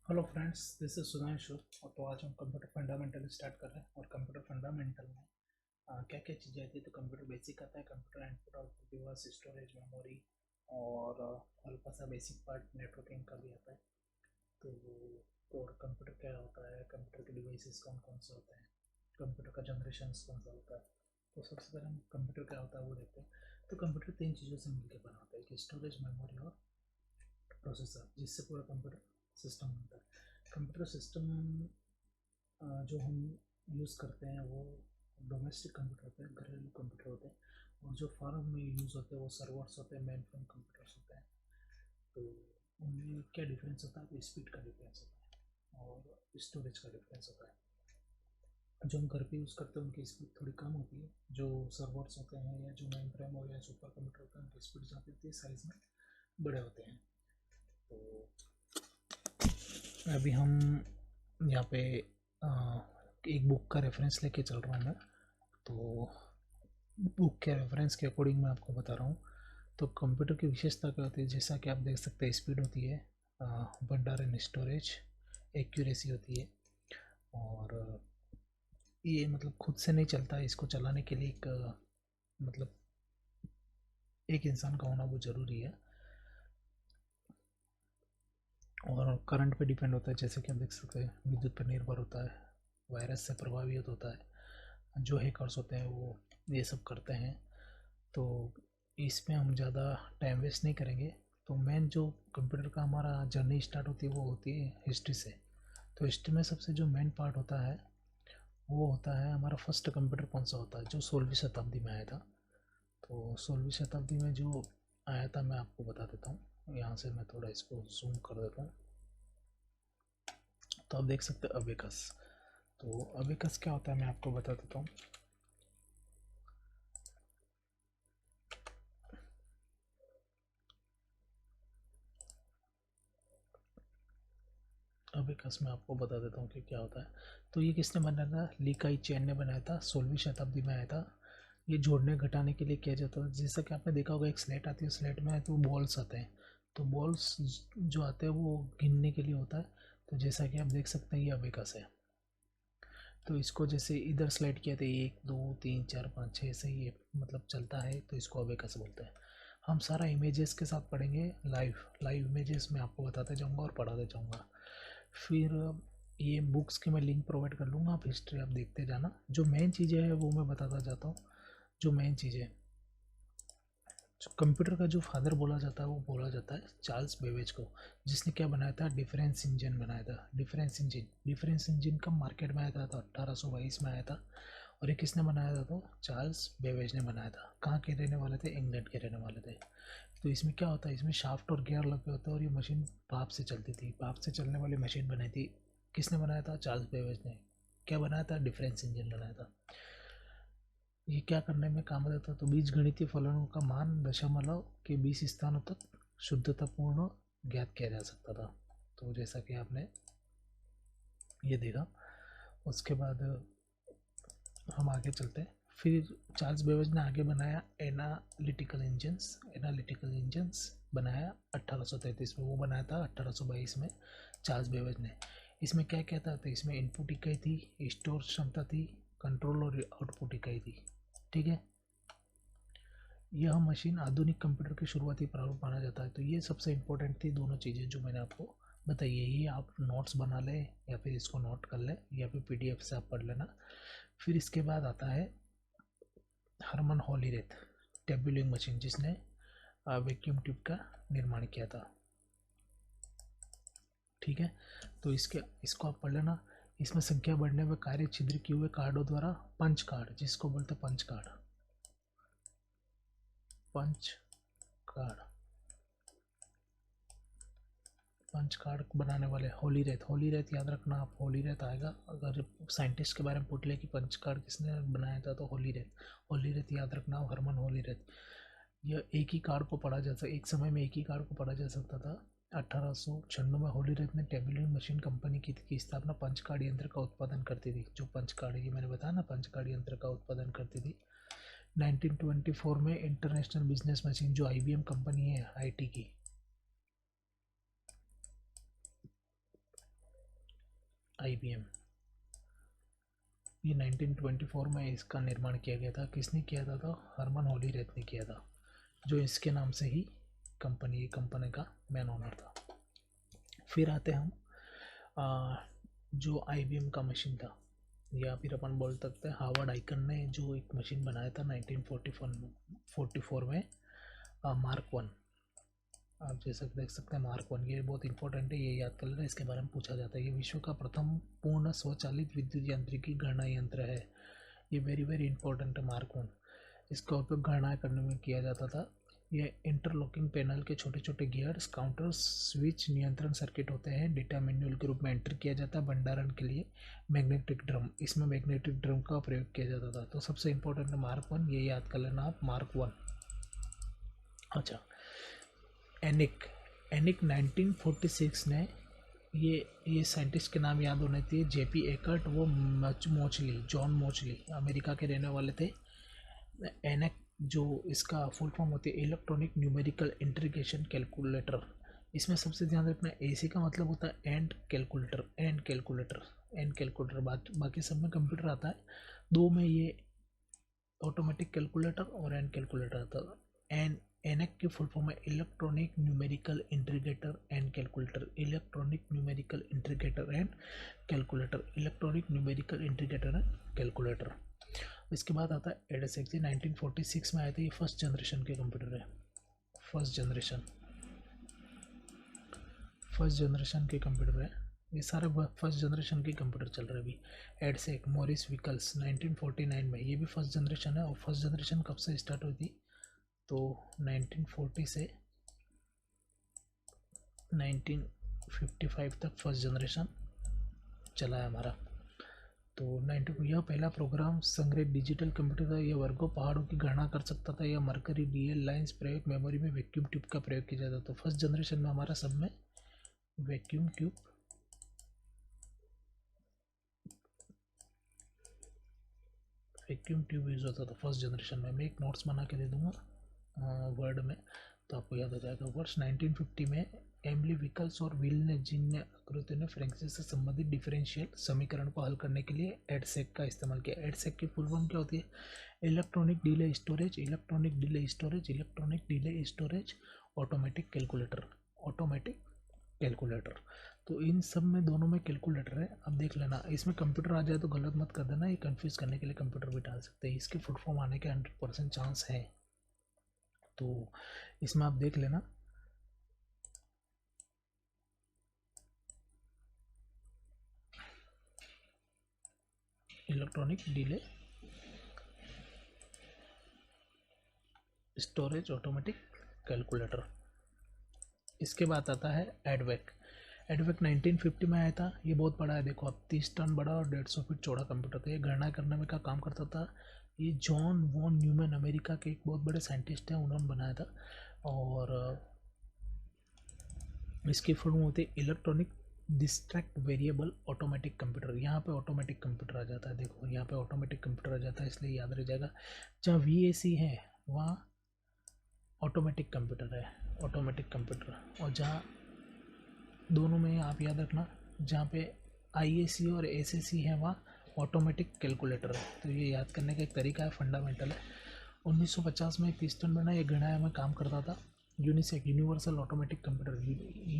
Hello friends, this is Sudhanshu. और तो आज हम कंप्यूटर फंडामेंटल स्टार्ट कर रहे हैं। और कंप्यूटर फंडामेंटल में क्या क्या चीज़ें आती है। तो कंप्यूटर बेसिक आता है, computer input output device, storage, memory और हल्का सा बेसिक पार्ट नेटवर्किंग का भी आता है। तो और कंप्यूटर क्या होता है, कंप्यूटर के डिवाइसेस कौन कौन से होते हैं, कंप्यूटर का जनरेशन कौन सा होता है। तो सबसे पहले हम कंप्यूटर क्या होता है वो देखते हैं। तो कंप्यूटर तीन चीज़ों से मिलकर बना होता है कि स्टोरेज, मेमोरी और प्रोसेसर, जिससे पूरा कंप्यूटर सिस्टम बनता है। कंप्यूटर सिस्टम जो हम यूज़ करते हैं वो डोमेस्टिक कंप्यूटर होते हैं, घरेलू कंप्यूटर होते हैं। और जो फार्म में यूज़ होते हैं वो सर्वर्स होते हैं, मेन फ्रेम कंप्यूटर्स होते हैं। तो उनमें क्या डिफरेंस होता है, तो स्पीड का डिफरेंस होता है और स्टोरेज का डिफरेंस होता है। जो हम घर पे यूज़ करते हैं उनकी स्पीड थोड़ी कम होती है। जो सर्वर्स होते हैं या जो मेन फ्रेम हो या सुपर कंप्यूटर होते हैं उनकी स्पीड ज़्यादा होती है, साइज़ में बड़े होते हैं। तो अभी हम यहाँ पे एक बुक का रेफरेंस लेके चल रहा हूँ मैं। तो बुक के रेफरेंस के अकॉर्डिंग मैं आपको बता रहा हूँ। तो कंप्यूटर की विशेषता क्या होती है, जैसा कि आप देख सकते हैं स्पीड होती है, भंडारण, स्टोरेज, एक्यूरेसी होती है। और ये मतलब खुद से नहीं चलता है, इसको चलाने के लिए एक मतलब एक इंसान का होना बहुत ज़रूरी है। और करंट पे डिपेंड होता है, जैसे कि आप देख सकते हैं विद्युत पर निर्भर होता है, वायरस से प्रभावित होता है। जो हैकर्स होते हैं वो ये सब करते हैं। तो इसमें हम ज़्यादा टाइम वेस्ट नहीं करेंगे। तो मेन जो कंप्यूटर का हमारा जर्नी स्टार्ट होती है वो होती है हिस्ट्री से। तो हिस्ट्री में सबसे जो मेन पार्ट होता है वो होता है हमारा फर्स्ट कंप्यूटर कौन सा होता है, जो 16वीं शताब्दी में आया था। तो 16वीं शताब्दी में जो आया था मैं आपको बता देता हूँ। यहाँ से मैं थोड़ा इसको जूम कर देता हूँ। तो आप देख सकते हैं अबेकस। तो अबेकस क्या होता है मैं आपको बता देता हूँ। अबेकस में आपको बता देता हूँ कि क्या होता है। तो ये किसने बनाया था, ली काई चैन ने बनाया था, 16वीं शताब्दी में आया था। ये जोड़ने घटाने के लिए किया जाता है। जैसा कि आपने देखा होगा एक स्लेट आती है, स्लेट में तो बॉल्स आते हैं। तो बॉल्स जो आते हैं वो गिनने के लिए होता है। तो जैसा कि आप देख सकते हैं ये अबेकस है। तो इसको जैसे इधर स्लाइड किया था, 1 2 3 4 5 6 से ये मतलब चलता है, तो इसको अबेकस बोलते हैं। हम सारा इमेजेस के साथ पढ़ेंगे, लाइव लाइव इमेजेस में आपको बताते जाऊंगा और पढ़ाते जाऊंगा। फिर ये बुक्स के मैं लिंक प्रोवाइड कर लूँगा, आप हिस्ट्री आप देखते जाना। जो मेन चीज़ें हैं वो मैं बताता जाता हूँ। जो मेन चीज़ें, जो कंप्यूटर का जो फादर बोला जाता है वो बोला जाता है चार्ल्स बेबेज को, जिसने क्या बनाया था, डिफरेंस इंजन बनाया था। डिफरेंस इंजन कब मार्केट में आया था, तो 1822 में आया था। और ये किसने बनाया था, तो चार्ल्स बेबेज ने बनाया था। कहाँ के रहने वाले थे, इंग्लैंड के रहने वाले थे। तो इसमें क्या होता है, इसमें शाफ्ट और गियर लगे होते हैं और ये मशीन भाप से चलती थी। भाप से चलने वाली मशीन बनाई थी। किसने बनाया था, चार्ल्स बेबेज ने। क्या बनाया था, डिफरेंस इंजन बनाया था। ये क्या करने में काम आता था, तो बीजगणितीय फलनों का मान दशमलव के 20 स्थानों तक शुद्धतापूर्ण ज्ञात किया जा सकता था। तो जैसा कि आपने ये देखा। उसके बाद हम आगे चलते हैं। फिर चार्ल्स बेबेज ने आगे बनाया एनालिटिकल इंजन्स बनाया 1833 में। वो बनाया था 1822 में चार्ल्स बेबेज ने। इसमें क्या क्या था, तो इसमें इनपुट इकाई थी, स्टोर क्षमता थी, कंट्रोल और आउटपुट इकाई थी। ठीक है। यह मशीन आधुनिक कंप्यूटर की शुरुआती प्रारूप माना जाता है। तो ये सबसे इम्पोर्टेंट थी दोनों चीज़ें जो मैंने आपको बताई है। ये आप नोट्स बना लें या फिर इसको नोट कर लें या फिर पीडीएफ से आप पढ़ लेना। फिर इसके बाद आता है हरमन हॉलीरेथ टेबुलिंग मशीन, जिसने वैक्यूम ट्यूब का निर्माण किया था। ठीक है। तो इसको आप पढ़ लेना। इसमें संख्या बढ़ने में कार्य छिद्र किए हुए कार्डों द्वारा पंच कार्ड, जिसको बोलते हैं punch card, punch card punch card बनाने वाले होली रेत याद रखना आप। होली रेत आएगा अगर साइंटिस्ट के बारे में पूछ ले कि पंच कार्ड किसने बनाया था, तो होली रेत याद रखना, हरमन होली रेत। यह एक ही कार्ड को पढ़ा जा सकता, एक समय में एक ही कार्ड को पढ़ा जा सकता था। 1896 में होली रेत ने टेबुलर मशीन कंपनी की स्थापना पंच कार्ड यंत्र का उत्पादन करती थी। जो पंच कार्ड ये मैंने बताया ना, पंच कार्ड यंत्र का उत्पादन करती थी। 1924 में इंटरनेशनल बिजनेस मशीन, जो आईबीएम कंपनी है आईटी की, IBM। ये 1924 में इसका निर्माण किया गया था। किसने किया था? तो हरमन होलीरेथ ने किया था, जो इसके नाम से ही कंपनी का मेन ओनर था। फिर आते हम जो IBM का मशीन था, या फिर अपन बोल सकते हैं हार्वर्ड आइकन ने जो एक मशीन बनाया था 1944 में, मार्क 1। आप जैसा देख सकते हैं मार्क 1, ये बहुत इंपॉर्टेंट है, ये याद कर लेना, इसके बारे में पूछा जाता है। ये विश्व का प्रथम पूर्ण स्वचालित विद्युत यांत्रिकी गणना यंत्र है। ये वेरी वेरी इंपॉर्टेंट है मार्क 1। इसका उपयोग गणना करने में किया जाता था। ये इंटरलॉकिंग पैनल के छोटे छोटे गियर्स, काउंटर, स्विच, नियंत्रण सर्किट होते हैं। डेटा मैनुअल के रूप में एंटर किया जाता है। भंडारण के लिए मैग्नेटिक ड्रम, इसमें मैग्नेटिक ड्रम का प्रयोग किया जाता था। तो सबसे इंपॉर्टेंट है मार्क 1, ये याद कर लेना आप, मार्क 1। अच्छा, एनिक 1946 ने, ये साइंटिस्ट के नाम याद होने चाहिए, JP एकर्ट, वो मोचली, जॉन मोचली, अमेरिका के रहने वाले थे। एनेक जो इसका फुल फॉर्म होती है इलेक्ट्रॉनिक न्यूमेरिकल इंटीग्रेशन कैलकुलेटर। इसमें सबसे ध्यान रखना, AC का मतलब होता है एंड कैलकुलेटर। बाकी सब में कंप्यूटर आता है, दो में ये ऑटोमेटिक कैलकुलेटर और एंड कैलकुलेटर आता है। एनेक की फुल फॉर्म है electronic numerical integrator and calculator. Electronic numerical integrator and calculator. इसके बाद आता है एडसेक। 1946 में आए थे। ये फर्स्ट जनरेशन के कंप्यूटर है। फर्स्ट जनरेशन के कंप्यूटर है। ये सारे फर्स्ट जनरेशन के कंप्यूटर चल रहे हैं अभी। एडसेक, मॉरिस व्हीकल्स 1949 में, ये भी फर्स्ट जनरेशन है। और फर्स्ट जनरेशन कब से स्टार्ट हुई थी? तो 1940 से 1955 तक फर्स्ट जनरेशन चला है हमारा। तो यह पहला प्रोग्राम संग्रहित डिजिटल कंप्यूटर था। यह वर्गों पहाड़ों की गणना कर सकता था। यह मरकरी, DL लाइन्स प्रयोग, मेमोरी में वैक्यूम ट्यूब का प्रयोग किया जाता था। तो फर्स्ट जनरेशन में हमारा सब में वैक्यूम ट्यूब यूज होता था फर्स्ट जनरेशन में। मैं एक नोट्स बना के दे दूंगा वर्ड में, तो आपको याद हो जाएगा। वर्ष 1950 में एमली विकल्स और व्हील ने, जिन आकृतियों ने फ्रेंकसी से संबंधित डिफरेंशियल समीकरण को हल करने के लिए एडसेक का इस्तेमाल किया। एडसेक की फुल फॉर्म क्या होती है? Electronic delay storage automatic calculator. तो इन सब में दोनों में कैलकुलेटर है। अब देख लेना, इसमें कंप्यूटर आ जाए तो गलत मत कर देना, ये कंफ्यूज करने के लिए कंप्यूटर भी डाल सकते हैं। इसके फुल फॉर्म आने के 100% चांस है। तो इसमें आप देख लेना, electronic delay storage automatic calculator. इसके बाद आता है एडवेक। 1950 में आया था। ये बहुत बड़ा है, देखो अब 30 टन बड़ा और 150 फीट चौड़ा कंप्यूटर था। ये गणना करने में का काम करता था। ये जॉन वॉन न्यूमैन अमेरिका के एक बहुत बड़े साइंटिस्ट हैं, उन्होंने बनाया था। और इसकी फुल फॉर्म होती है electronic distract variable automatic computer. यहाँ पे ऑटोमेटिक कंप्यूटर आ जाता है, देखो यहाँ पे ऑटोमेटिक कंप्यूटर आ जाता है, इसलिए याद रह जाएगा। जहाँ VAC है वहाँ ऑटोमेटिक कंप्यूटर है, और जहाँ दोनों में आप याद रखना, जहाँ पे IAC और SAC है वहाँ ऑटोमेटिक कैलकुलेटर है। तो ये याद करने का एक तरीका है, फंडामेंटल है। 1950 में पिस्टन बना, ये गणना में काम करता था। Unisex, universal automatic computer,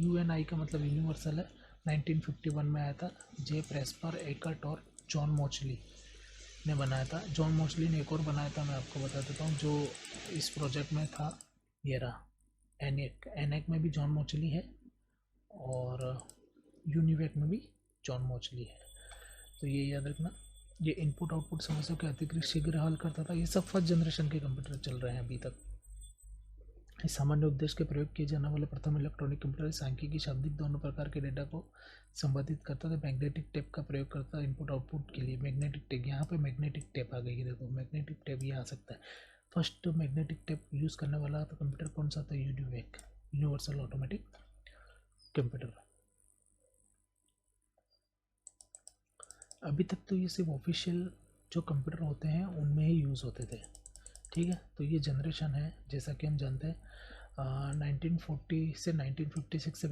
UNI का मतलब यूनिवर्सल है। 1951 में आया था। J. प्रेस्पर, एकर्ट और जॉन मोचली ने बनाया था। जॉन मोचली ने एक और बनाया था, मैं आपको बता देता हूँ, जो इस प्रोजेक्ट में था। ये रहा एनेक में भी जॉन मोचली है और यूनिवेक में भी जॉन मोचली है। तो ये याद रखना। ये इनपुट आउटपुट समस्याओं के अतिरिक्त शीघ्र हल करता था। ये सब फर्स्ट जनरेशन के कंप्यूटर चल रहे हैं अभी तक। इस सामान्य उद्देश्य के प्रयोग किए जाने वाले प्रथम इलेक्ट्रॉनिक कंप्यूटर सांख्यिकी, शाब्दिक दोनों प्रकार के डेटा को संपादित करता था। मैग्नेटिक टेप का प्रयोग करता है इनपुट आउटपुट के लिए। मैग्नेटिक टेप, यहाँ पे मैग्नेटिक टेप आ गई है, देखो मैग्नेटिक टेप ये आ सकता है। फर्स्ट मैग्नेटिक टेप यूज़ करने वाला तो कंप्यूटर कौन सा था? UNIVAC, universal automatic computer. अभी तक तो ये सिर्फ ऑफिशियल जो कंप्यूटर होते हैं उनमें ही यूज़ होते थे, ठीक है। तो ये जनरेशन है, जैसा कि हम जानते हैं 1940 से 1956 से